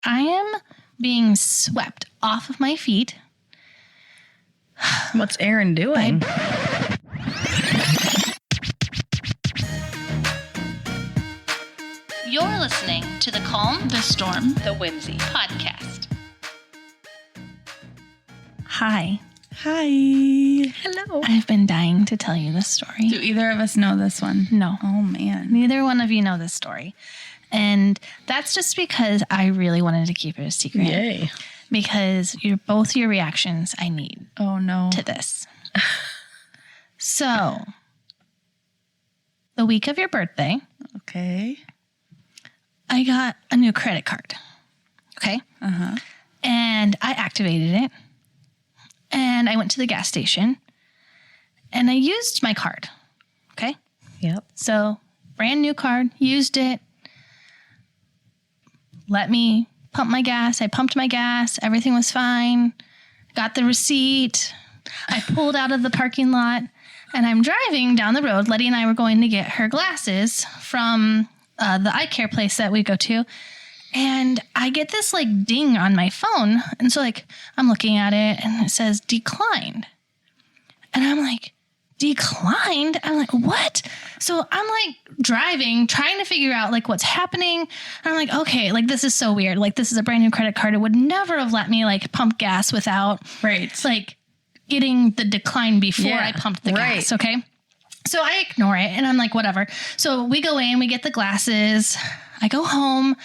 I am being swept off of my feet. What's Aaron doing? You're listening to the Calm, The Storm, the Whimsy podcast. Hi. Hi. Hello. I've been dying to tell you this story. Do either of us know this one? No. Oh, man. Neither one of you know this story. And that's just because I really wanted to keep it a secret. Yay. Because both your reactions I need Oh, no. to this. So, the week of your birthday, Okay. I got a new credit card. Okay? Uh-huh. And I activated it. And I went to the gas station. And I used my card. Okay? Yep. So, brand new card, used it. Let me pump my gas. I pumped my gas. Everything was fine. Got the receipt. I pulled out of the parking lot. And I'm driving down the road. Letty and I were going to get her glasses from the eye care place that we go to. And I get this like ding on my phone. And so like I'm looking at it and it says declined. And I'm like, declined? I'm like, what? So I'm like driving, trying to figure out like what's happening. And I'm like, okay, like this is so weird. Like this is a brand new credit card. It would never have let me like pump gas without like getting the decline before I pumped the gas. Okay. So I ignore it and I'm like, whatever. So we go in, we get the glasses. I go home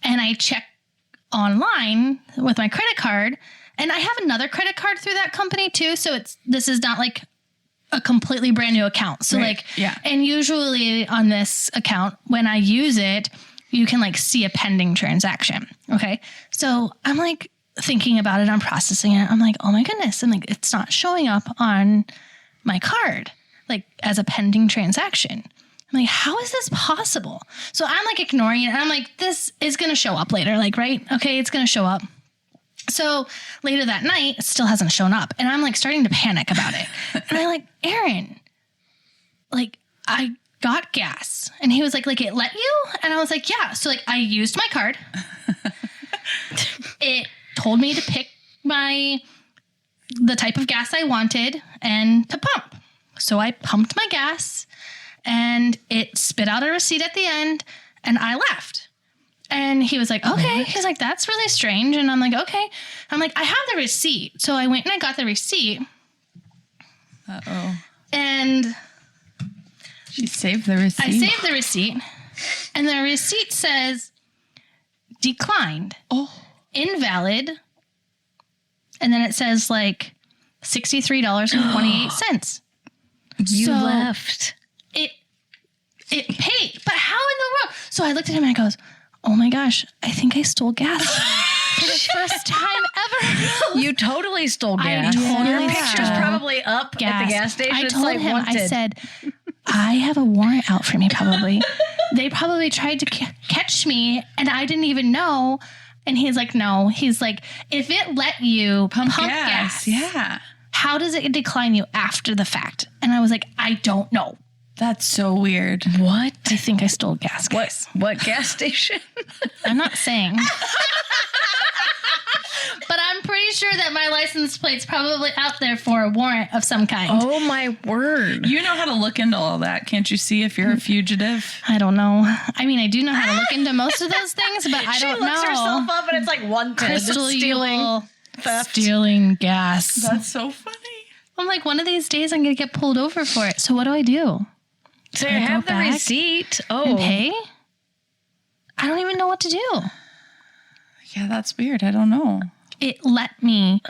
and I check online with my credit card, and I have another credit card through that company too. So this is not like a completely brand new account. So and usually on this account, when I use it, you can like see a pending transaction. Okay. So I'm like thinking about it. I'm processing it. I'm like, oh my goodness. I'm like, it's not showing up on my card, like as a pending transaction. I'm like, how is this possible? So I'm like ignoring it. And I'm like, this is going to show up later. Like, right? Okay. It's going to show up. So later that night, it still hasn't shown up. And I'm like starting to panic about it. And I'm like, Aaron, like I got gas. And he was like it let you? And I was like, yeah. So like I used my card. It told me to pick the type of gas I wanted and to pump. So I pumped my gas and it spit out a receipt at the end and I left. And he was like, okay. What? He's like, that's really strange. And I'm like, okay. I'm like, I have the receipt. So I went and I got the receipt. Uh-oh. And she saved the receipt. I saved the receipt. And the receipt says declined. Oh. Invalid. And then it says like $63.28. You left. It paid. But how in the world? So I looked at him and I goes, oh my gosh, I think I stole gas for the first time ever. You totally stole gas. Your picture's probably up at the gas station. I told him, wanted. I said, I have a warrant out for me probably. They probably tried to catch me and I didn't even know. And he's like, no. He's like, if it let you pump gas, how does it decline you after the fact? And I was like, I don't know. That's so weird. What? I think I stole gas. What gas station? I'm not saying. But I'm pretty sure that my license plate's probably out there for a warrant of some kind. Oh, my word. You know how to look into all that. Can't you see if you're a fugitive? I don't know. I mean, I do know how to look into most of those things, but I don't know. She looks herself up and it's like wanted. Crystal stealing theft. Stealing gas. That's so funny. I'm like, one of these days I'm going to get pulled over for it. So what do I do? So you have the receipt. And pay? I don't even know what to do. Yeah, that's weird. I don't know. It let me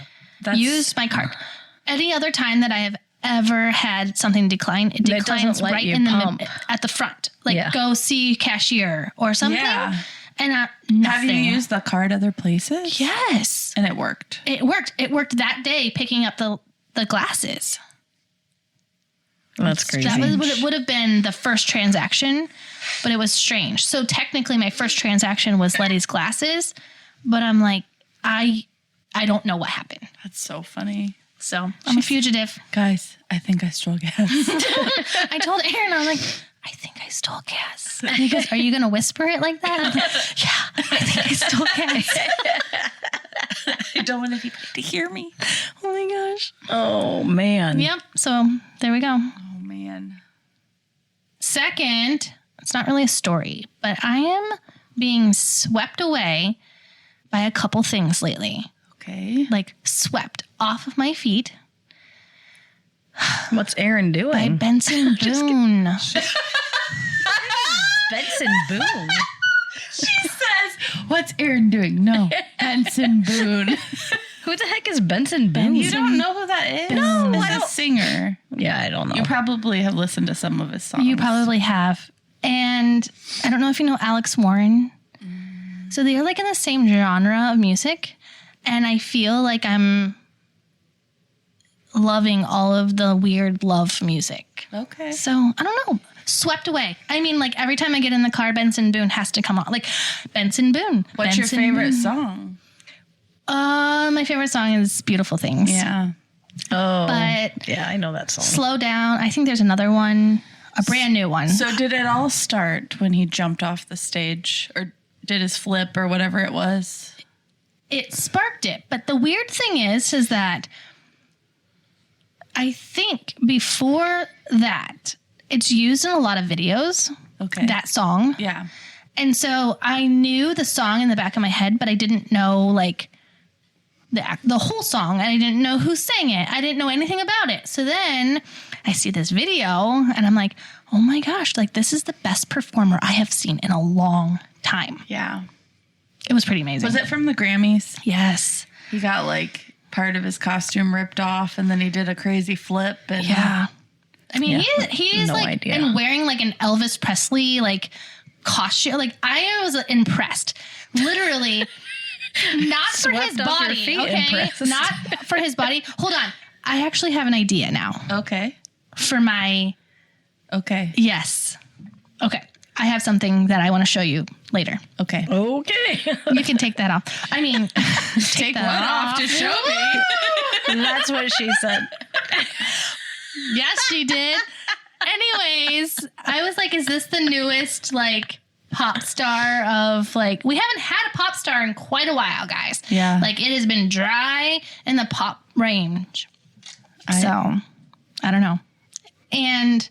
use my card. Any other time that I have ever had something decline, it declines right in the at the front. Like go see cashier or something. Yeah. And nothing. Have you used the card other places? Yes. And it worked. It worked. It worked that day picking up the glasses. That's crazy. That was what it would have been the first transaction, but it was strange. So technically my first transaction was Letty's glasses, but I'm like, I don't know what happened. That's so funny. So I'm a fugitive. Guys, I think I stole gas. I told Aaron, I was like, I think I stole gas. And he goes, are you going to whisper it like that? I'm like, yeah, I think I stole gas. I don't want anybody to hear me. Oh my gosh. Oh, man. Yep. So there we go. Oh, man. Second, it's not really a story, but I am being swept away by a couple things lately. Okay. Like swept off of my feet What's Aaron by doing? Benson Boone. Benson Boone. She says, what's Aaron doing? No, Benson Boone. Who the heck is Benson Boone? You don't know who that is? No, He's I a don't. singer. Yeah, I don't know. You probably have listened to some of his songs. You probably have. And I don't know if you know Alex Warren. So they're like in the same genre of music. And I feel like I'm loving all of the weird love music. Okay. So I don't know. Swept away. I mean, like every time I get in the car, Benson Boone has to come on. Like Benson Boone. What's Benson your favorite Boone. song? My favorite song is Beautiful Things. Yeah. Oh. But yeah, I know that song. Slow Down. I think there's another one, a brand new one. So did it all start when he jumped off the stage or did his flip or whatever it was? It sparked it. But the weird thing is that I think before that, it's used in a lot of videos, Okay. that song. Yeah. And so I knew the song in the back of my head, but I didn't know like the whole song. And I didn't know who sang it. I didn't know anything about it. So then I see this video and I'm like, oh my gosh, like this is the best performer I have seen in a long time. Yeah. It was pretty amazing. Was it from the Grammys? Yes. He got like part of his costume ripped off and then he did a crazy flip. And Yeah. I mean, he is No like, idea. and wearing like an Elvis Presley, like costume. Like I was impressed. Literally, not for his Swept off your body. feet Okay. impressed. Not for his body. Hold on. I actually have an idea now Okay. for my, Okay. yes. Okay. I have something that I want to show you later. Okay. Okay. You can take that off. I mean, Take that one off to show me. That's what she said. yes, she did. Anyways, I was like, is this the newest like pop star of like, we haven't had a pop star in quite a while, guys. Yeah. Like it has been dry in the pop range. So I don't know. And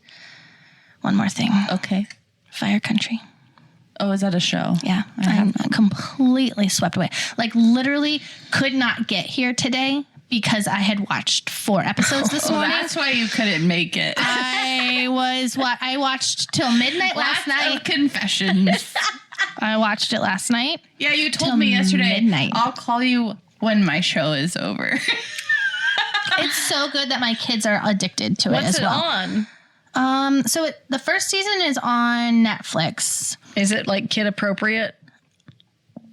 one more thing. Okay. Fire Country. Oh, is that a show? Yeah. I'm completely swept away. Like literally could not get here today because I had watched 4 episodes this morning. That's why you couldn't make it. I watched till midnight last night. Of confessions. I watched it last night. Yeah, you told Till me yesterday. midnight. I'll call you when my show is over. It's so good that my kids are addicted to it What's as it well. on? So the first season is on Netflix. Is it like kid appropriate?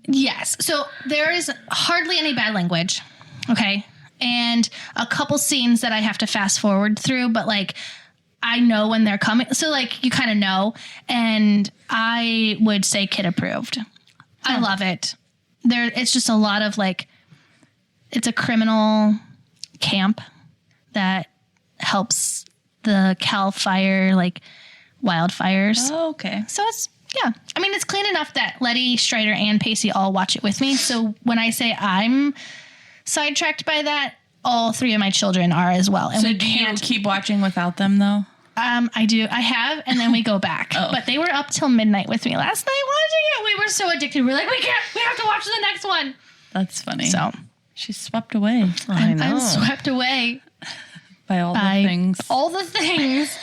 Yes. So there is hardly any bad language. Okay. And a couple scenes that I have to fast forward through, but like I know when they're coming. So like you kind of know. And I would say kid approved. I love it. It's just a lot of like, it's a criminal camp that helps the Cal Fire, like wildfires. Oh, okay. So it's, yeah. I mean, it's clean enough that Letty, Strider, and Pacey all watch it with me. So when I say I'm sidetracked by that, all 3 of my children are as well. And So we do you can't. keep watching without them though? I do. I have, and then we go back. Oh. But they were up till midnight with me last night watching it. We were so addicted. We're like, we have to watch the next one. That's funny. So She's swept away I know. I'm swept away by all the by things. all the things.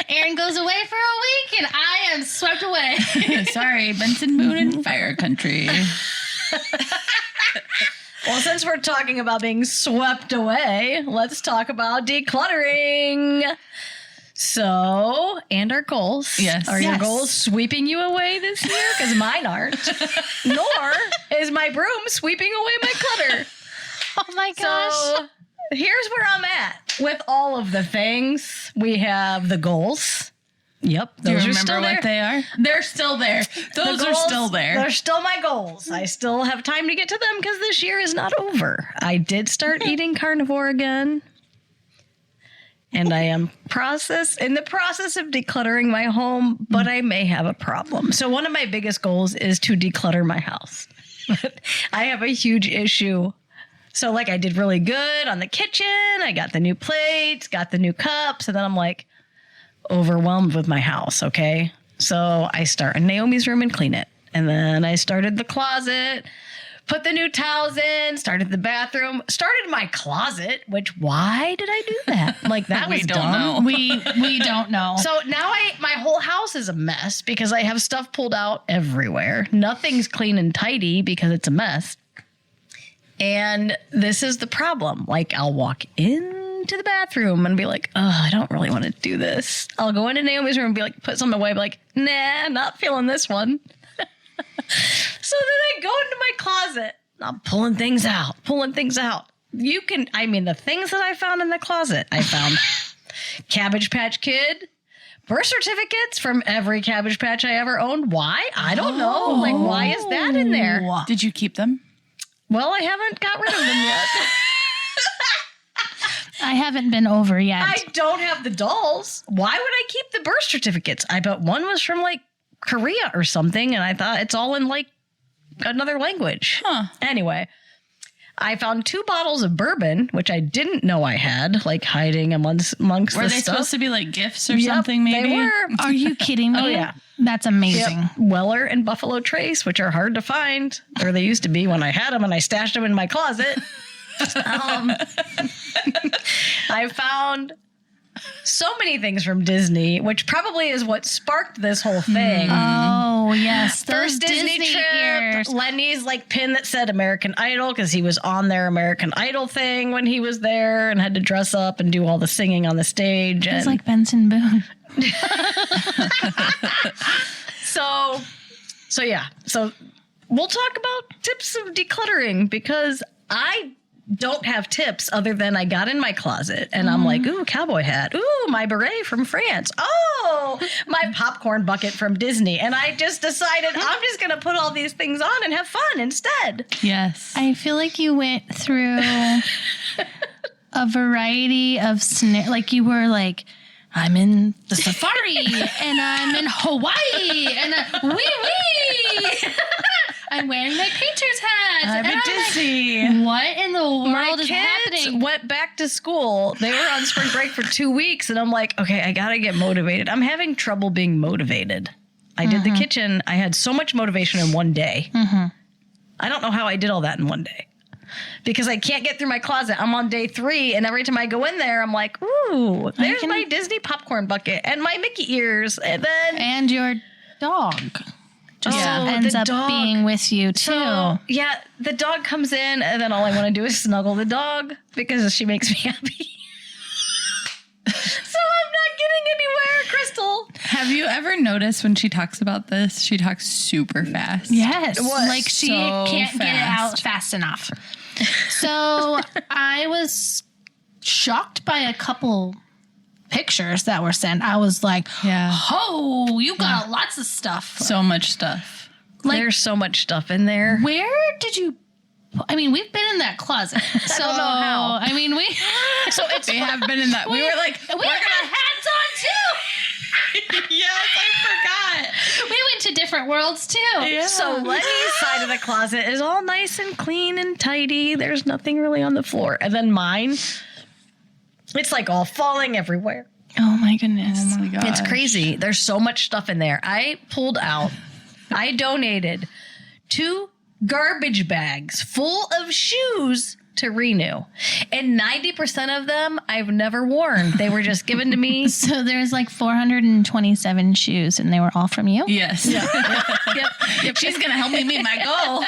Aaron goes away for a week, and I am swept away. Sorry, Benson Boone and Fire Country. Well, since we're talking about being swept away, let's talk about decluttering. So, and our goals. Yes. Are your Yes. goals sweeping you away this year? Because mine aren't. Nor is my broom sweeping away my clutter. Oh my gosh. So, here's where I'm at with all of the things. We have the goals. Yep. Do you Those are remember still there. what they are? They're still there. Those are still there. They're still my goals. I still have time to get to them because this year is not over. I did start eating carnivore again. And I am in the process of decluttering my home, but I may have a problem. So one of my biggest goals is to declutter my house. But I have a huge issue. So like I did really good on the kitchen. I got the new plates, got the new cups, and then I'm like, overwhelmed with my house. Okay. So I start in Naomi's room and clean it. And then I started the closet, put the new towels in, started the bathroom, started my closet, which why did I do that? Like that was dumb. We don't know. So now my whole house is a mess because I have stuff pulled out everywhere. Nothing's clean and tidy because it's a mess. And this is the problem. Like I'll walk into the bathroom and be like, oh, I don't really want to do this. I'll go into Naomi's room and be like, put something away, be like, nah, not feeling this one. So then I go into my closet. I'm pulling things out. The things that I found in the closet, I found Cabbage Patch Kid, birth certificates from every Cabbage Patch I ever owned. Why? I don't know. Like, why is that in there? Did you keep them? Well, I haven't got rid of them yet. I haven't been over yet. I don't have the dolls. Why would I keep the birth certificates? I bet one was from like Korea or something, and I thought it's all in like another language. Huh. Anyway, I found 2 bottles of bourbon, which I didn't know I had, like hiding amongst Were the they stuff. supposed to be like gifts or Yep, something? Maybe they were. Are you kidding me? Oh, yeah. That's amazing. Yep. Weller and Buffalo Trace, which are hard to find, or they used to be when I had them and I stashed them in my closet. I found so many things from Disney, which probably is what sparked this whole thing. Oh, yes. Those First Disney trip, ears. Lenny's like pin that said American Idol because he was on their American Idol thing when he was there and had to dress up and do all the singing on the stage. It's like Benson Boone. So yeah. So we'll talk about tips of decluttering because I don't have tips other than I got in my closet and I'm like, ooh, cowboy hat. Ooh, my beret from France. Oh, my popcorn bucket from Disney. And I just decided I'm just going to put all these things on and have fun instead. Yes. I feel like you went through a variety of like you were like, I'm in the safari and I'm in Hawaii and wee. I'm wearing my painter's hat. I'm and at Disney. Like, what in the world My is kids happening? went back to school. They were on spring break for 2 weeks. And I'm like, okay, I got to get motivated. I'm having trouble being motivated. I did the kitchen. I had so much motivation in one day. I don't know how I did all that in one day. Because I can't get through my closet. I'm on day 3, and every time I go in there, I'm like, ooh, there's my Disney popcorn bucket and my Mickey ears. And then... And your dog just ends the up dog. being with you, too. So, yeah, the dog comes in, and then all I want to do is snuggle the dog because she makes me happy. So I'm not getting anywhere, Crystal. Have you ever noticed when she talks about this, she talks super fast? Yes. What? Like she So can't get it out fast enough. So I was shocked by a couple pictures that were sent. I was like, oh, you got lots of stuff. So much stuff. Like, There's so much stuff in there. where did you... I mean, we've been in that closet. So, don't know how. I mean, we have been in that. We were like, we had hats on, too. yes, I forgot. We went to different worlds, too. Yeah. So Lenny's side of the closet is all nice and clean and tidy. There's nothing really on the floor. And then mine, it's like all falling everywhere. Oh, my goodness. Oh my god. It's crazy. There's so much stuff in there. I donated 2 garbage bags full of shoes to Renew. And 90% of them I've never worn. They were just given to me. So there's like 427 shoes, and they were all from you? Yes. Yep. She's going to help me meet my goal.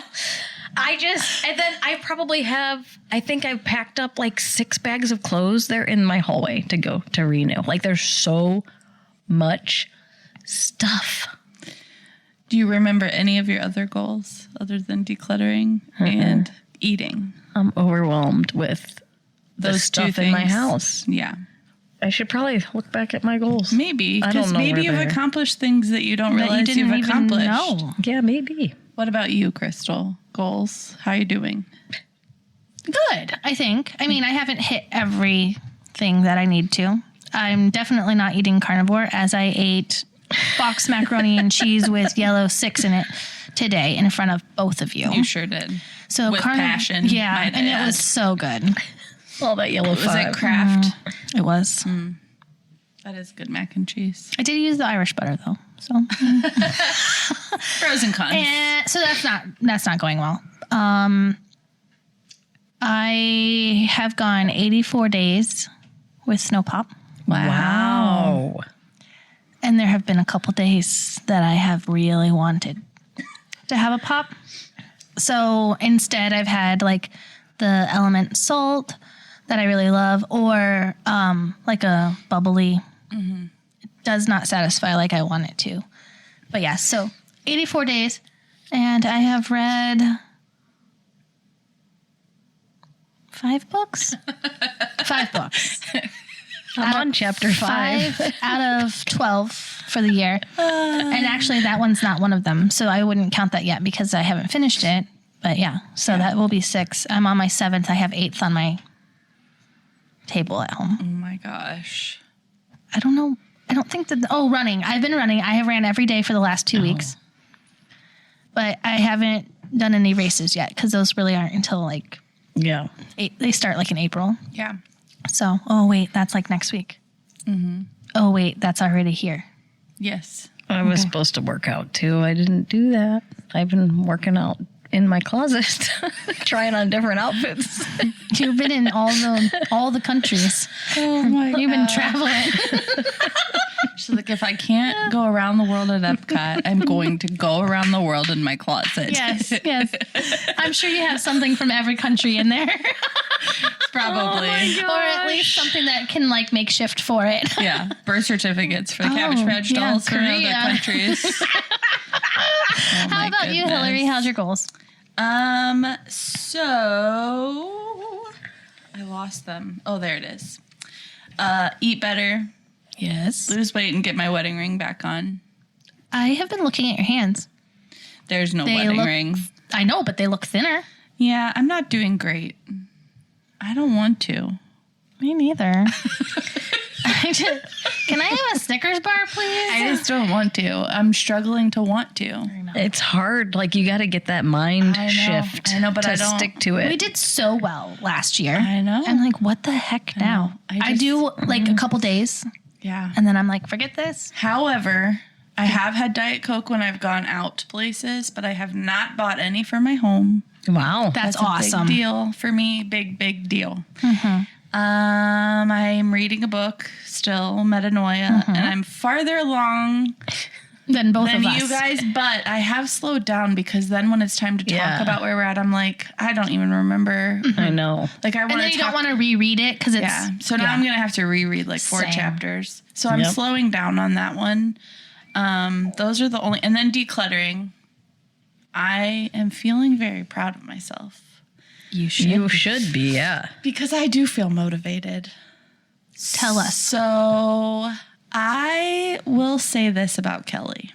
And then I probably I think I've packed up like 6 bags of clothes. They're in my hallway to go to Renew. Like there's so much stuff. Do you remember any of your other goals other than decluttering and eating? I'm overwhelmed with the Those stuff two in my things. house. Yeah. I should probably look back at my goals. Maybe. I don't Because know maybe where you've they are. accomplished things that you don't That realize you didn't you've even accomplished. know. Yeah, maybe. What about you, Crystal? Goals? How you doing? Good, I think. I mean, I haven't hit everything that I need to. I'm definitely not eating carnivore, as I ate box macaroni and cheese with yellow 6 in it today in front of both of you. You sure did. So with passion, yeah, might I and add. it was so good. All that yellow Was five. it Kraft? It was. That is good mac and cheese. I did use the Irish butter though, so Pros and cons. so that's not going well. I have gone 84 days with Snow Pop. Wow. And there have been a couple days that I have really wanted to have a pop. So instead, I've had like the element salt that I really love, or like a bubbly. It does not satisfy like I want it to. But yeah, so 84 days, and I have read 5 books. 5 books. I'm on chapter 5. 5 out of 12 for the year. And actually, that one's not one of them. So I wouldn't count that yet because I haven't finished it. But yeah, so that will be 6. I'm on my 7th. I have 8th on my table at home. Oh my gosh. I don't know. I don't think that. Running. I've been running. I have ran every day for the last 2 weeks. But I haven't done any races yet because those really aren't until like Yeah. they start like in April. Yeah. So, wait, that's like next week. Mm-hmm. Oh, wait, that's already here. Yes. I was supposed to work out too. I didn't do that. I've been working out in my closet, trying on different outfits. You've been in all the countries. Oh my You've been traveling. She's like, if I can't go around the world at Epcot, I'm going to go around the world in my closet. Yes. I'm sure you have something from every country in there. Probably. Or at least something that can like make shift for it. Yeah. Birth certificates for the Cabbage Patch yeah, dolls from Korea. other countries. How about you, Hillary? How's your goals? So I lost them. Oh, there it is. Eat better, Yes. lose weight, and get my wedding ring back on. I have been looking at your hands. There's no They wedding look- ring. I know, but they look thinner. Yeah, I'm not doing great. I don't want to. Me neither. Can I have a Snickers bar, please? I just don't want to. I'm struggling to want to. It's hard. Like you got to get that mind I know. shift. I know, but to I don't- stick to it. We did so well last year. I know. I'm like, what the heck now? I do like a couple days, Yeah. and then I'm like, forget this. However, I have had Diet Coke when I've gone out to places, but I have not bought any for my home. Wow. That's a awesome. big deal for me. Big deal. I'm reading a book still, Metanoia, and I'm farther along Then both than of us. you guys, but I have slowed down because then when it's time to talk Yeah. about where we're at, I'm like, I don't even remember. I know. Like I And want then to you don't want to reread it because it's Yeah. So now I'm gonna have to reread like 4 Same. chapters. So I'm Yep. slowing down on that one. Those are the only, and then decluttering. I am feeling very proud of myself you should. You should be, yeah. because I do feel motivated. Tell us. So I will say this about Kelly.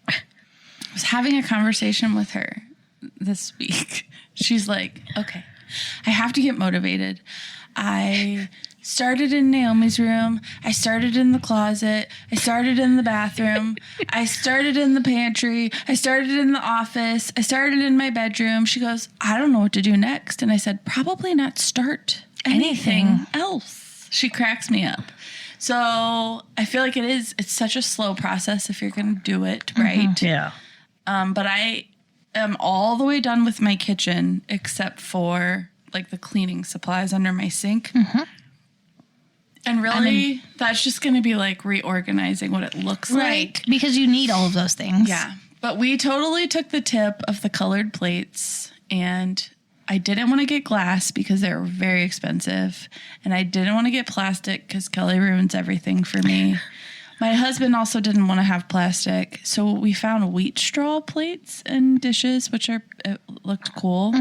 I was having a conversation with her this week. She's like, okay, I have to get motivated. I started in Naomi's room. I started in the closet. I started in the bathroom. I started in the pantry. I started in the office. I started in my bedroom. She goes, I don't know what to do next. And I said, probably not start anything else. She cracks me up. So I feel like it's such a slow process if you're going to do it right. Yeah. But I am all the way done with my kitchen except for like the cleaning supplies under my sink. And really, that's just going to be like reorganizing what it looks like. Because you need all of those things. Yeah. But we totally took the tip of the colored plates, and I didn't want to get glass because they're very expensive. And I didn't want to get plastic because Kelly ruins everything for me. My husband also didn't want to have plastic. So we found wheat straw plates and dishes, which it looked cool.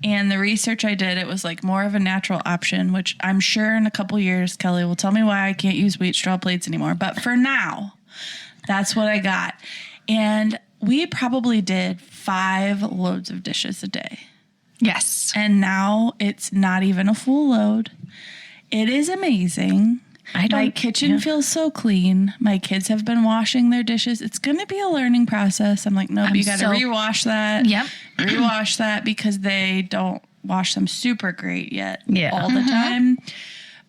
And the research I did, it was like more of a natural option, which I'm sure in a couple years, Kelly will tell me why I can't use wheat straw plates anymore. But for now, that's what I got. And we probably did 5 loads of dishes a day. Yes. And now it's not even a full load. It is amazing. My kitchen feels so clean. My kids have been washing their dishes. It's going to be a learning process. I'm like, nope, you got to rewash that. Yep. Rewash that because they don't wash them super great yet all the Mm-hmm. time.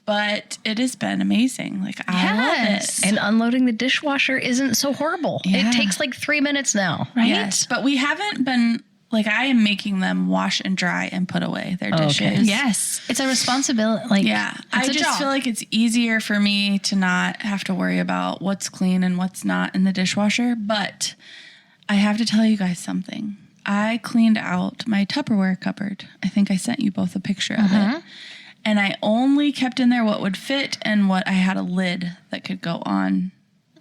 But it has been amazing. Like, I love it. And unloading the dishwasher isn't so horrible. Yeah. It takes like 3 minutes now. Right? Yes, but we haven't been, like, I am making them wash and dry and put away their dishes. Okay. Yes. It's a responsibility. Like, Yeah. I it's a just job. feel like it's easier for me to not have to worry about what's clean and what's not in the dishwasher. But I have to tell you guys something. I cleaned out my Tupperware cupboard. I think I sent you both a picture of it. And I only kept in there what would fit and what I had a lid that could go on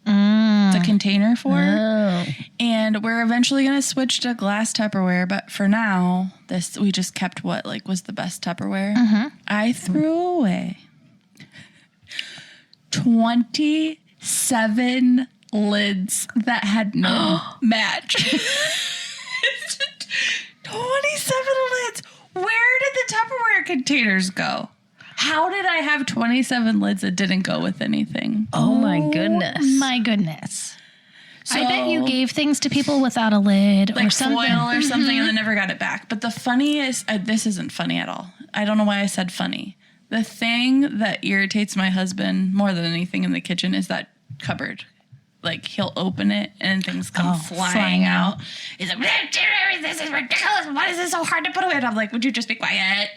the container for. Oh. And we're eventually going to switch to glass Tupperware, but for now, we just kept what was the best Tupperware. I threw away 27 lids that had no match. 27 lids. Where did the Tupperware containers go? How did I have 27 lids that didn't go with anything? Oh my goodness. My goodness. So, I bet you gave things to people without a lid like or something. foil or something and then never got it back. But the funny is, this isn't funny at all. I don't know why I said funny. The thing that irritates my husband more than anything in the kitchen is that cupboard. Like, he'll open it and things come flying out. He's like, this is ridiculous. Why is this so hard to put away? And I'm like, would you just be quiet?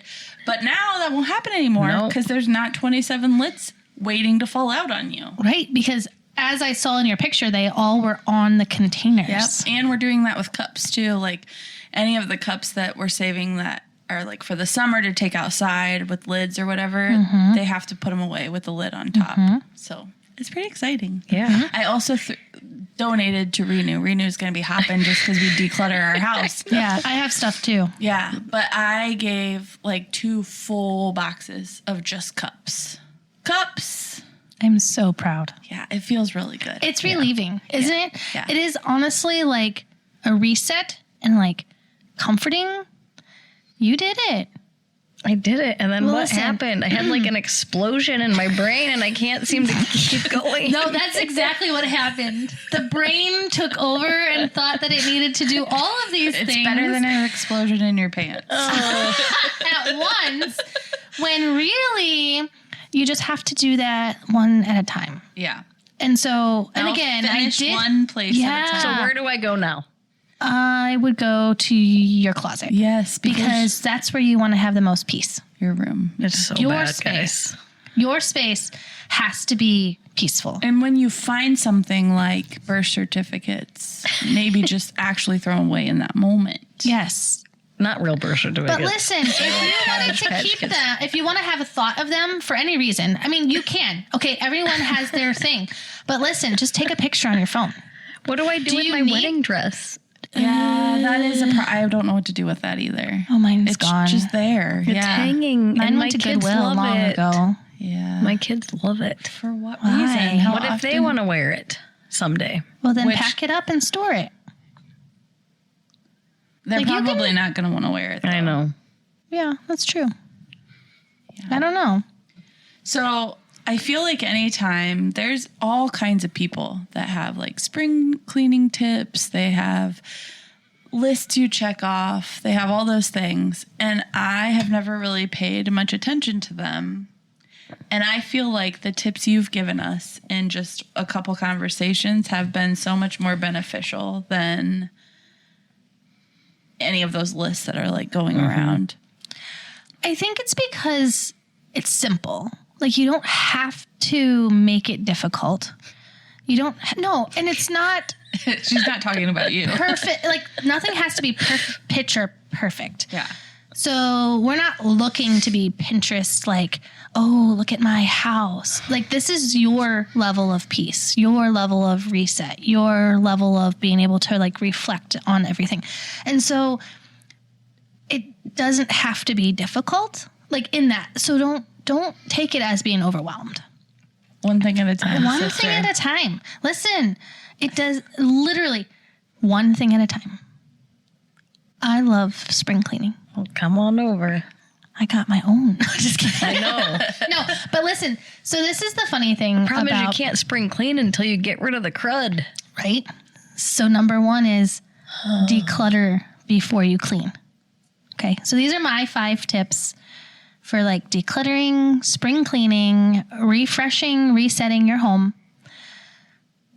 But now that won't happen anymore because there's not 27 lids waiting to fall out on you. Right, because as I saw in your picture, they all were on the containers. Yep. And we're doing that with cups too. Like, any of the cups that we're saving that are like for the summer to take outside with lids or whatever, they have to put them away with the lid on top. So it's pretty exciting. Yeah. I also donated to Renew. Renew's going to be hopping just because we declutter our house. Yeah, I have stuff too. Yeah, but I gave like 2 full boxes of just cups. Cups. I'm so proud. Yeah, it feels really good. It's relieving, isn't it? Yeah. It is honestly like a reset and like comforting. You did it. I did it. And then Well, what listen. happened? I had like an explosion in my brain and I can't seem to keep going. No, that's exactly what happened. The brain took over and thought that it needed to do all of these It's things better than an explosion in your pants. at once, when really you just have to do that one at a time. Yeah. And so, and I'll again, I finish did. one place at a Yeah. time. So where do I go now? I would go to your closet. Yes, Because that's where you want to have the most peace. your room. It's so Your bad, space. guys. Your space has to be peaceful. And when you find something like birth certificates, maybe just actually throw them away in that moment. Yes. Not real birth certificates. But listen, if you wanted to Patch keep Kids. them, if you want to have a thought of them for any reason, I mean, you can. Okay, everyone has their thing. But listen, just take a picture on your phone. What do I do with you my need- wedding dress? Yeah, that is I don't know what to do with that either. Oh, mine's It's gone. just there. It's hanging. Mine and my went to kids Goodwill love long it. ago. Yeah. My kids love it. For what Why? reason? How What if they often? want to wear it someday? Well, then Which- pack it up and store it. They're Like, you probably can- not going to want to wear it. I though. know. Yeah, that's true. I don't know. So I feel like anytime there's all kinds of people that have like spring cleaning tips, they have lists you check off, they have all those things. And I have never really paid much attention to them. And I feel like the tips you've given us in just a couple conversations have been so much more beneficial than any of those lists that are like going around. I think it's because it's simple. Like, you don't have to make it difficult. You don't, no, and it's not She's not talking about you. perfect. Like, nothing has to be picture perfect. Yeah. So we're not looking to be Pinterest, like, oh, look at my house. Like, this is your level of peace, your level of reset, your level of being able to like reflect on everything. And so doesn't have to be difficult. Like in that. So don't take it as being overwhelmed. One thing at a time. One sister. thing at a time. Listen, it does literally one thing at a time. I love spring cleaning. Well, come on over. I got my own. Just kidding. I know. No, but listen. So this is the funny thing Problem is about, you can't spring clean until you get rid of the crud. right? So number one is declutter before you clean. Okay. So these are my 5 tips for like decluttering, spring cleaning, refreshing, resetting your home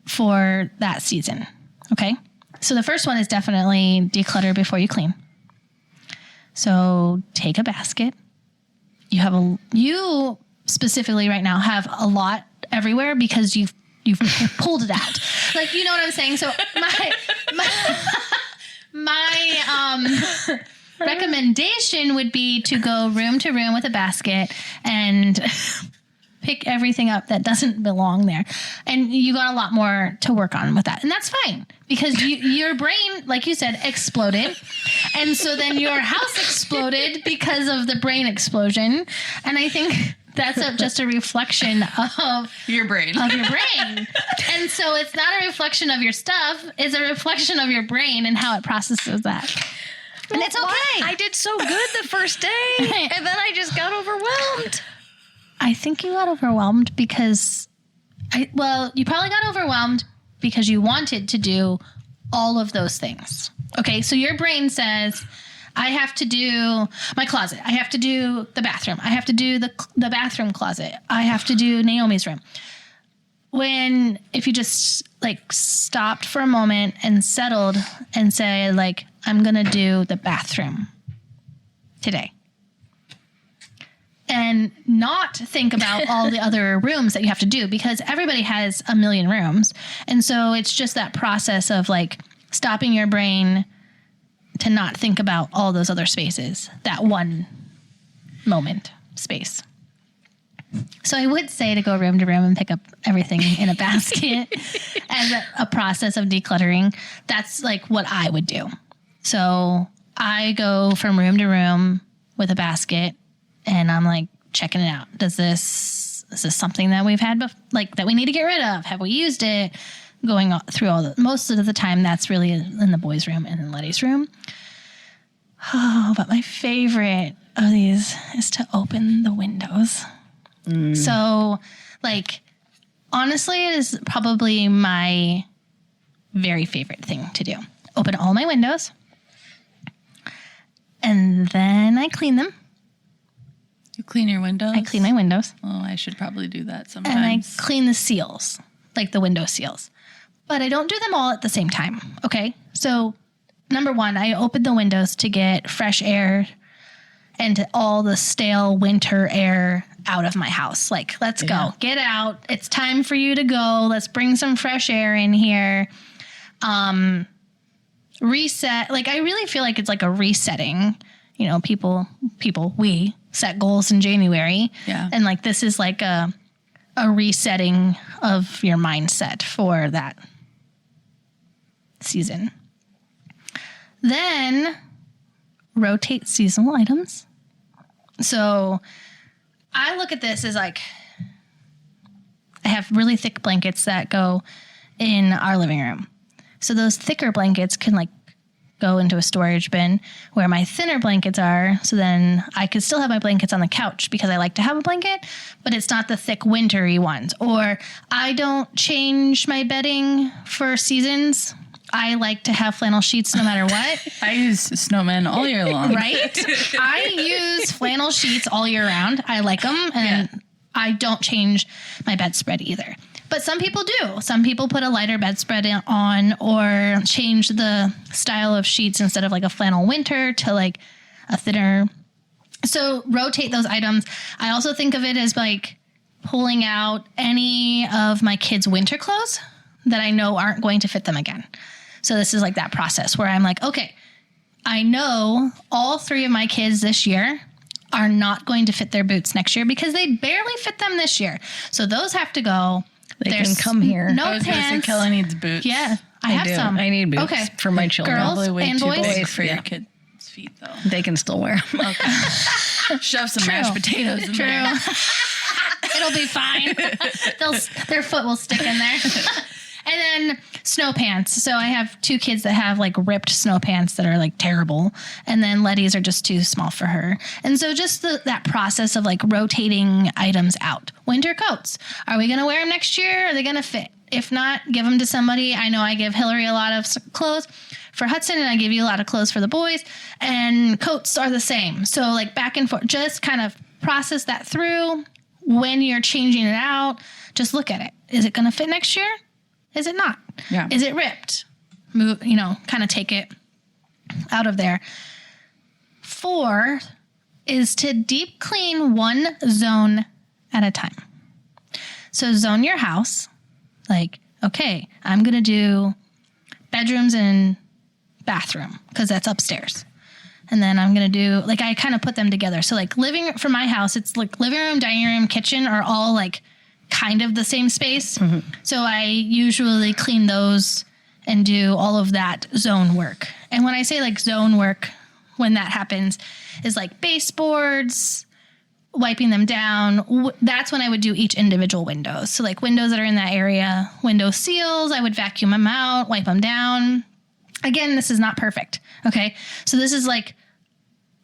for that season. Okay. So the first one is definitely declutter before you clean. So take a basket. You specifically right now have a lot everywhere because you've pulled it out. Like, you know what I'm saying? So my recommendation would be to go room to room with a basket and pick everything up that doesn't belong there. And you got a lot more to work on with that. And that's fine because your brain, like you said, exploded. And so then your house exploded because of the brain explosion. And I think that's just a reflection of Your brain. And so it's not a reflection of your stuff. It's a reflection of your brain and how it processes that. And it's okay. I did so good the first day, and then I just got overwhelmed. I think you got overwhelmed because you probably got overwhelmed because you wanted to do all of those things. Okay. So your brain says, I have to do my closet. I have to do the bathroom. I have to do the bathroom closet. I have to do Naomi's room. If you just like stopped for a moment and settled and say like, I'm going to do the bathroom today. And not think about all the other rooms that you have to do because everybody has a million rooms. And so it's just that process of like stopping your brain to not think about all those other spaces, that one moment space. So I would say to go room to room and pick up everything in a basket as a process of decluttering. That's like what I would do. So I go from room to room with a basket and I'm like checking it out. Is this something that we've had that we need to get rid of? Have we used it? Going through most of the time that's really in the boys' room and in Letty's room. Oh, but my favorite of these is to open the windows. So, like, honestly, it is probably my very favorite thing to do. Open all my windows. And then I clean them. You clean your windows? I clean my windows. Oh, I should probably do that sometimes. And I clean the seals, like the window seals. But I don't do them all at the same time, okay? So, number one, I open the windows to get fresh air and all the stale winter air out of my house. Like, let's go. Get out. It's time for you to go. Let's bring some fresh air in here. Reset. Like, I really feel like it's like a resetting. You know, we set goals in January. Yeah. And like, this is like a resetting of your mindset for that season. Then rotate seasonal items. So I look at this as like, I have really thick blankets that go in our living room. So those thicker blankets can like go into a storage bin where my thinner blankets are. So then I could still have my blankets on the couch because I like to have a blanket, but it's not the thick wintry ones. Or I don't change my bedding for seasons. I like to have flannel sheets no matter what. I use snowmen all year long. Right? I use flannel sheets all year round. I like them, and I don't change my bedspread either. But some people do. Some people put a lighter bedspread on or change the style of sheets instead of like a flannel winter to like a thinner. So rotate those items. I also think of it as like pulling out any of my kids' winter clothes that I know aren't going to fit them again. So this is like that process where I'm like, okay, I know all 3 of my kids this year are not going to fit their boots next year because they barely fit them this year. So those have to go. They can come here. No I was going to say pants. Kelly needs boots. Yeah, I have do. some. I need boots Okay. for my children. Girls Probably way and too boys? big for your Yeah. kids' feet, though. They can still wear them. Okay. Shove some mashed potatoes in there. It'll be fine. Their foot will stick in there. And then snow pants. So I have 2 kids that have like ripped snow pants that are like terrible. And then Letty's are just too small for her. And so just that process of like rotating items out. Winter coats. Are we going to wear them next year? Are they going to fit? If not, give them to somebody. I know I give Hillary a lot of clothes for Hudson, and I give you a lot of clothes for the boys. And coats are the same. So like back and forth, just kind of process that through. When you're changing it out, just look at it. Is it going to fit next year? Is it not? Yeah. Is it ripped? Move, kind of take it out of there. 4 is to deep clean one zone at a time. So zone your house. Like, okay, I'm going to do bedrooms and bathroom because that's upstairs. And then I'm going to do, like, I kind of put them together. So like for my house, it's like living room, dining room, kitchen are all like kind of the same space. Mm-hmm. So I usually clean those and do all of that zone work. And when I say like zone work, when that happens is like baseboards, wiping them down. That's when I would do each individual window. So like windows that are in that area, window seals, I would vacuum them out, wipe them down. Again, this is not perfect. Okay. So this is like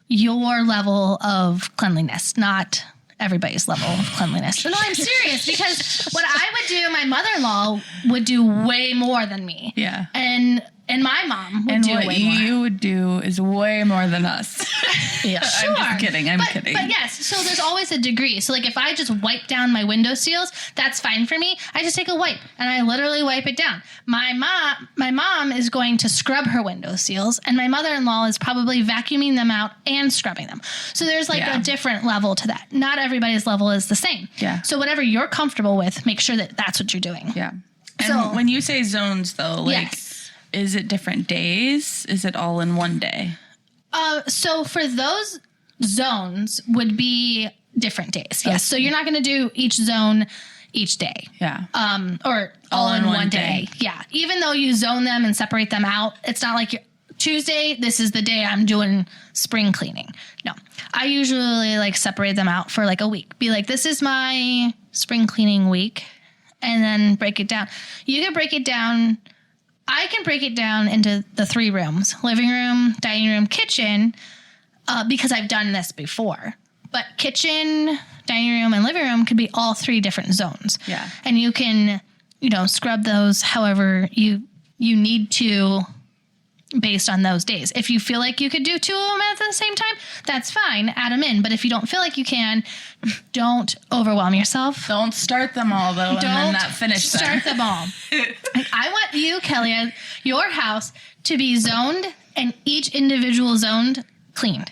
your level of cleanliness, not everybody's level of cleanliness. But no, I'm serious because what I would do, my mother-in-law would do way more than me. Yeah. And my mom would do way more. And what you would do is way more than us. Yeah, sure. I'm just kidding. I'm kidding. But yes, so there's always a degree. So like if I just wipe down my window seals, that's fine for me. I just take a wipe and I literally wipe it down. My mom is going to scrub her window seals, and my mother-in-law is probably vacuuming them out and scrubbing them. So there's like a different level to that. Not everybody's level is the same. Yeah. So whatever you're comfortable with, make sure that that's what you're doing. Yeah. And So when you say zones, though, like, yes. Is it different days? Is it all in one day? So for those zones would be different days. Yes. So you're not going to do each zone each day. Yeah. Or all in one day. Yeah. Even though you zone them and separate them out, it's not like Tuesday, this is the day I'm doing spring cleaning. No. I usually like separate them out for like a week. Be like, this is my spring cleaning week. And then break it down. You can break it down. I can break it down into the 3 rooms, living room, dining room, kitchen, because I've done this before. But kitchen, dining room, and living room could be all 3 different zones. Yeah. And you can, scrub those however you need to based on those days. If you feel like you could do 2 of them at the same time, that's fine. Add them in. But if you don't feel like you can, don't overwhelm yourself. Don't start them all, though, and then not finish them. Start them all. I want you, Kelly, your house to be zoned and each individual zoned cleaned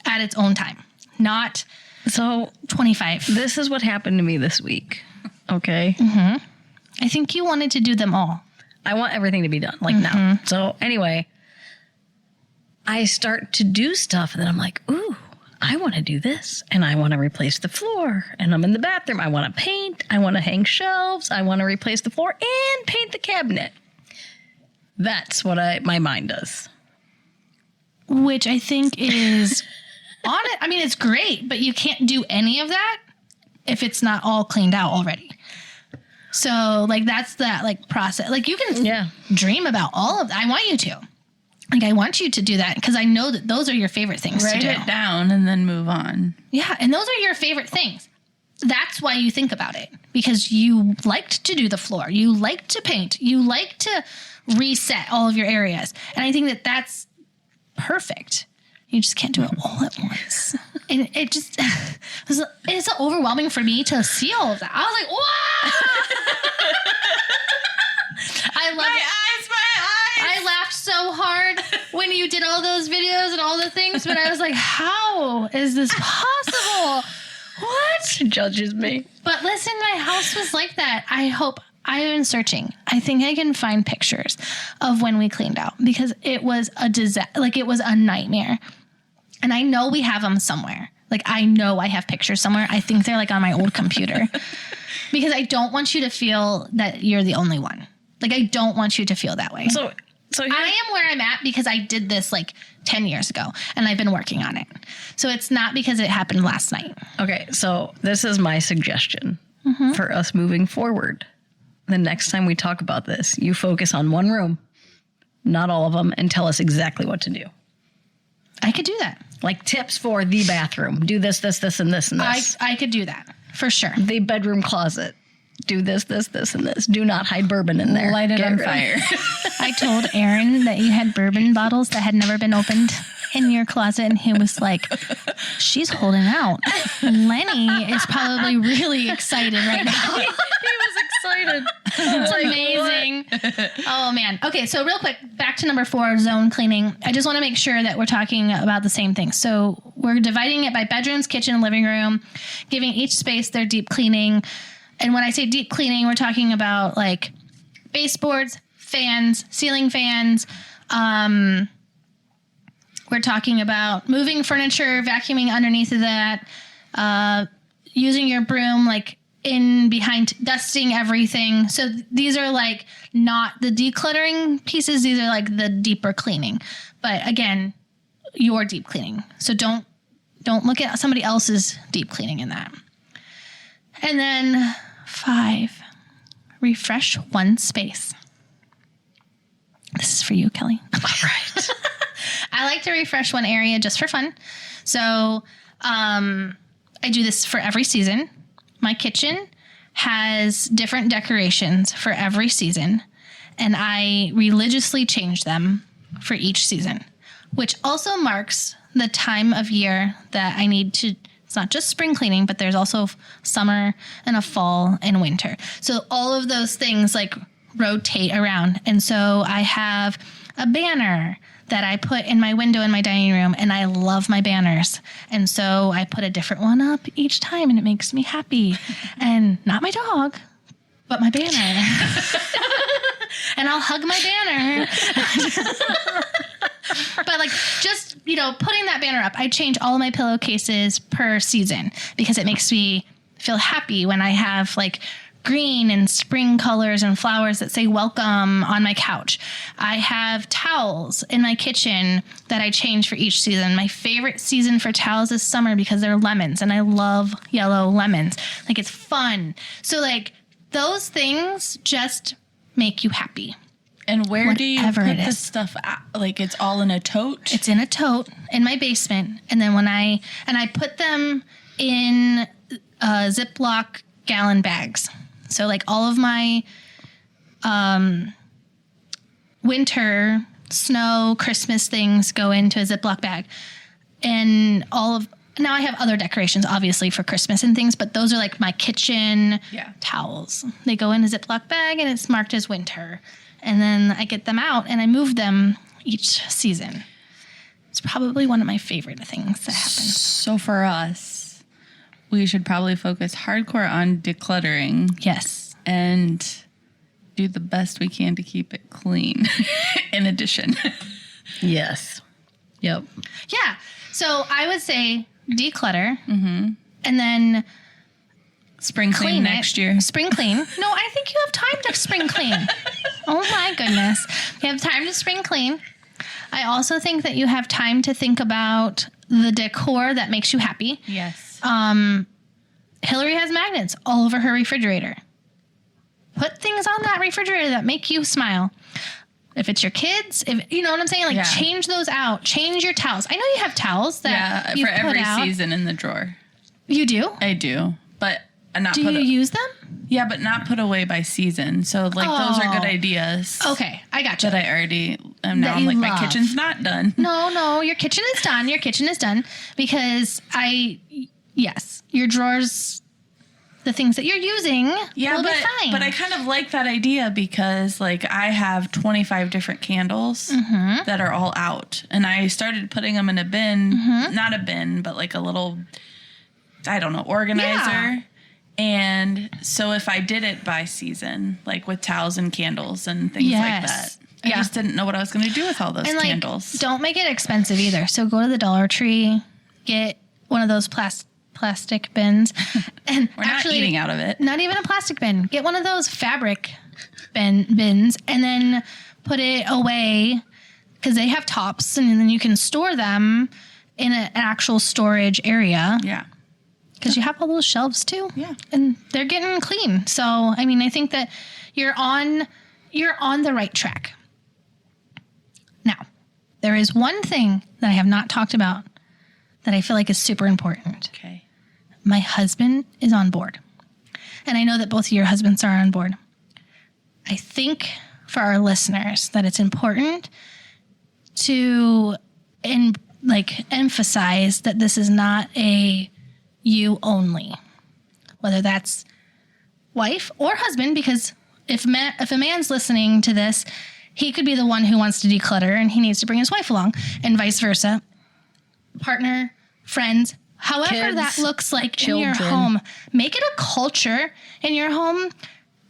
at its own time, not So 25. this is what happened to me this week. Okay. Mm-hmm. I think you wanted to do them all. I want everything to be done like now. So anyway, I start to do stuff and then I'm like, ooh, I want to do this and I want to replace the floor and I'm in the bathroom. I want to paint. I want to hang shelves. I want to replace the floor and paint the cabinet. That's what my mind does. Which I think is on it. I mean, it's great, but you can't do any of that if it's not all cleaned out already. So like, that's that like process. Like you can dream about all of that. I want you to. Like, I want you to do that because I know that those are your favorite things to do. Write it down and then move on. Yeah, and those are your favorite things. That's why you think about it, because you liked to do the floor. You like to paint. You like to reset all of your areas. And I think that that's perfect. You just can't do it all at once. And it just, it's so overwhelming for me to see all of that. I was like, wow! I love it. I laughed so hard when you did all those videos and all the things, but I was like, how is this possible? What? She judges me. But listen, my house was like that. I am searching. I think I can find pictures of when we cleaned out because it was a disaster. Like, it was a nightmare. And I know we have them somewhere. Like, I know I have pictures somewhere. I think they're like on my old computer because I don't want you to feel that you're the only one. Like, I don't want you to feel that way. So So I am where I'm at because I did this like 10 years ago and I've been working on it because I did this like 10 years ago and I've been working on it. So it's not because it happened last night. Okay, so this is my suggestion for us moving forward. The next time we talk about this, you focus on one room, not all of them, and tell us exactly what to do. I could do that. Like tips for the bathroom. Do this, this, this, and this, and this. I could do that for sure. The bedroom closet. Do this, this, this, and this. Do not hide bourbon in there. Light it on rid of- fire. I told Aaron that you had bourbon bottles that had never been opened in your closet, and he was like, she's holding out. Lenny is probably really excited right now. He was excited. It's amazing. Oh, man. Okay, so real quick, back to number 4, zone cleaning. I just want to make sure that we're talking about the same thing. So we're dividing it by bedrooms, kitchen, living room, giving each space their deep cleaning. And when I say deep cleaning, we're talking about like baseboards, fans, ceiling fans. We're talking about moving furniture, vacuuming underneath of that, using your broom like in behind, dusting everything. So these are like not the decluttering pieces. These are like the deeper cleaning. But again, your deep cleaning. So don't look at somebody else's deep cleaning in that. And then 5, refresh one space. This is for you, Kelly. All right. I like to refresh one area just for fun. So I do this for every season. My kitchen has different decorations for every season, and I religiously change them for each season, which also marks the time of year that I need to. It's not just spring cleaning, but there's also summer and a fall and winter. So all of those things like rotate around. And so I have a banner that I put in my window in my dining room, and I love my banners. And so I put a different one up each time, and it makes me happy. And not my dog, but my banner. And I'll hug my banner. But like just, putting that banner up, I change all of my pillowcases per season because it makes me feel happy when I have like green and spring colors and flowers that say welcome on my couch. I have towels in my kitchen that I change for each season. My favorite season for towels is summer because they're lemons, and I love yellow lemons. Like it's fun. So like those things just make you happy. And where do you Whatever put it this is. stuff at? Like it's all in a tote? It's in a tote in my basement. And then I put them in Ziploc gallon bags. So like all of my winter, snow, Christmas things go into a Ziploc bag. And now I have other decorations obviously for Christmas and things, but those are like my kitchen towels. They go in a Ziploc bag and it's marked as winter. And then I get them out and I move them each season. It's probably one of my favorite things that happens. So for us, we should probably focus hardcore on decluttering. Yes. And do the best we can to keep it clean in addition. Yes. Yep. Yeah. So I would say declutter and then Spring clean next year. Spring clean. No, I think you have time to spring clean. Oh my goodness. You have time to spring clean. I also think that you have time to think about the decor that makes you happy. Yes. Hillary has magnets all over her refrigerator. Put things on that refrigerator that make you smile. If it's your kids, if you know what I'm saying, like change those out. Change your towels. I know you have towels that you for put every out. season in the drawer. You do? I do, but not Do put. you use them? Yeah, but not put away by season. So like those are good ideas. Okay, I got you. That I already am now. That I'm you like love. my kitchen's not done. No, your kitchen is done. Your kitchen is done because your drawers, the things that you're using will be fine. But I kind of like that idea because like I have 25 different candles that are all out, and I started putting them in a bin, not a bin, but like a little, I don't know, organizer. Yeah. And so if I did it by season, like with towels and candles and things like that, I just didn't know what I was going to do with all those candles. Don't make it expensive either. So go to the Dollar Tree, get one of those plastic bins, and We're not eating out of it. Not even a plastic bin. Get one of those fabric bins, and then put it away because they have tops and then you can store them in an actual storage area. Yeah. Because you have all those shelves too. Yeah. And they're getting clean. So, I mean, I think that you're on the right track. Now, there is one thing that I have not talked about that I feel like is super important. Okay. My husband is on board. And I know that both of your husbands are on board. I think for our listeners that it's important to emphasize that this is not a you only, whether that's wife or husband, because if a man's listening to this, he could be the one who wants to declutter and he needs to bring his wife along, and vice versa. Partner, friends, however Kids, that looks like children. in your home, make it a culture in your home.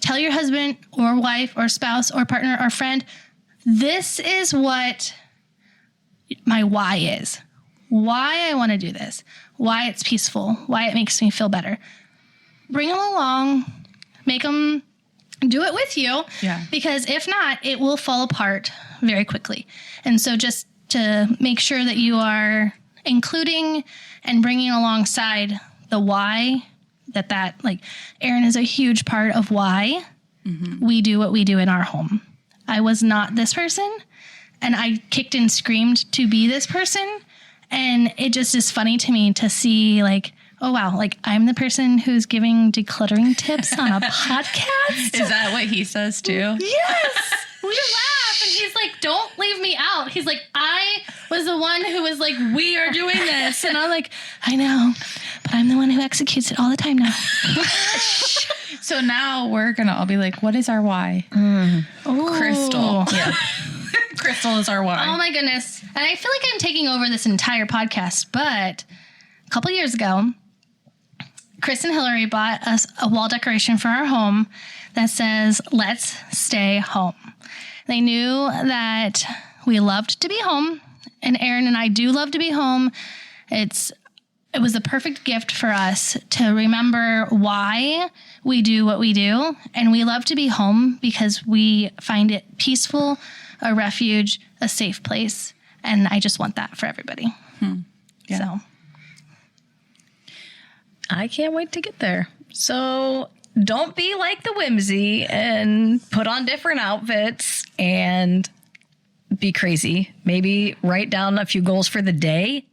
Tell your husband or wife or spouse or partner or friend, this is what my why is. Why I want to do this. Why it's peaceful. Why it makes me feel better. Bring them along. Make them do it with you. Yeah. Because if not, it will fall apart very quickly. And so just to make sure that you are including and bringing alongside the why, that like Erin is a huge part of why we do what we do in our home. I was not this person, and I kicked and screamed to be this person. And it just is funny to me to see like, oh, wow, like I'm the person who's giving decluttering tips on a podcast. Is that what he says too? Yes. We laugh and he's like, don't leave me out. He's like, I was the one who was like, we are doing this. And I'm like, I know, but I'm the one who executes it all the time now. So now we're going to all be like, what is our why? Ooh. Crystal. Yeah. Crystal is our why. Oh my goodness. And I feel like I'm taking over this entire podcast, but a couple years ago, Chris and Hillary bought us a wall decoration for our home that says, let's stay home. They knew that we loved to be home, and Erin and I do love to be home. It was the perfect gift for us to remember why we do what we do. And we love to be home because we find it peaceful, a refuge, a safe place. And I just want that for everybody. Yeah. So I can't wait to get there. So don't be like the Whimsy and put on different outfits and be crazy. Maybe write down a few goals for the day.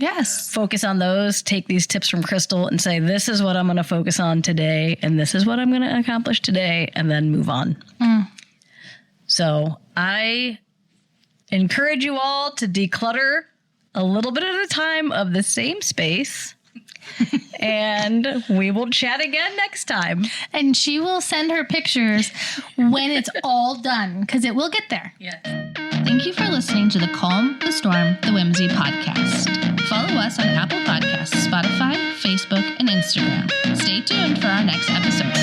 yes. Focus on those. Take these tips from Crystal and say, this is what I'm going to focus on today. And this is what I'm going to accomplish today. And then move on. So I encourage you all to declutter a little bit at a time of the same space. And we will chat again next time. And she will send her pictures when it's all done, because it will get there. Yeah. Thank you for listening to the Calm, the Storm, the Whimsy podcast. Follow us on Apple Podcasts, Spotify, Facebook, and Instagram. Stay tuned for our next episode.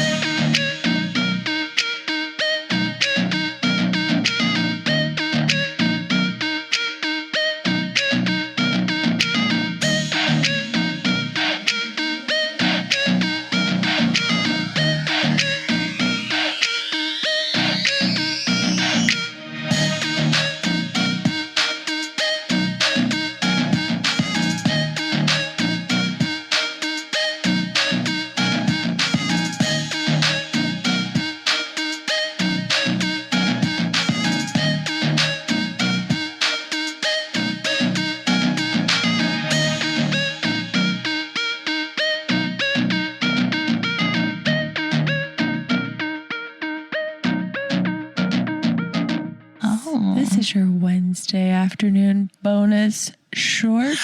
This is your Wednesday afternoon bonus short.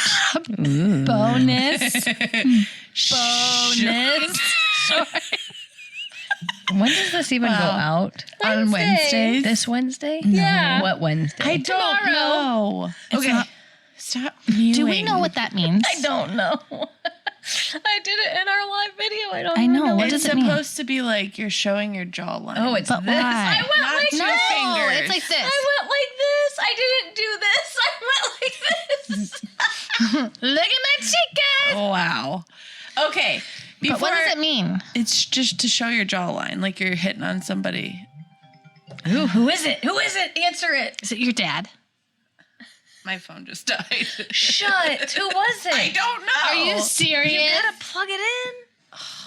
Bonus. When does this even go out? On Wednesdays. This Wednesday? Yeah. What Wednesday? I don't know. Okay. Stop. Do we know what that means? I don't know. I did it in our live video. I don't I know. know. What It's does it mean? supposed to be like you're showing your jawline. Oh, it's But this. why? I went Not like two this. fingers. It's like this. I went like this. I didn't do this. I went like this. Look at my chicken. Wow. Okay. But what does it mean? It's just to show your jawline, like you're hitting on somebody. Ooh, who is it? Who is it? Answer it. Is it your dad? My phone just died. Shut. Who was it? I don't know. Are you serious? You gotta plug it in.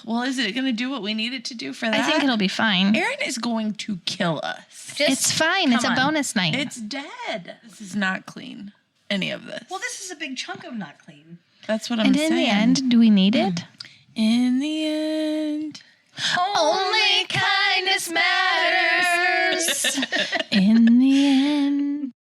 Well, is it going to do what we need it to do for that? I think it'll be fine. Aaron is going to kill us. It's fine. It's a come on. bonus night. It's dead. This is not clean. Any of this. Well, this is a big chunk of not clean. That's what I'm and saying. in the end, do we need it? In the end. Only kindness matters. In the end.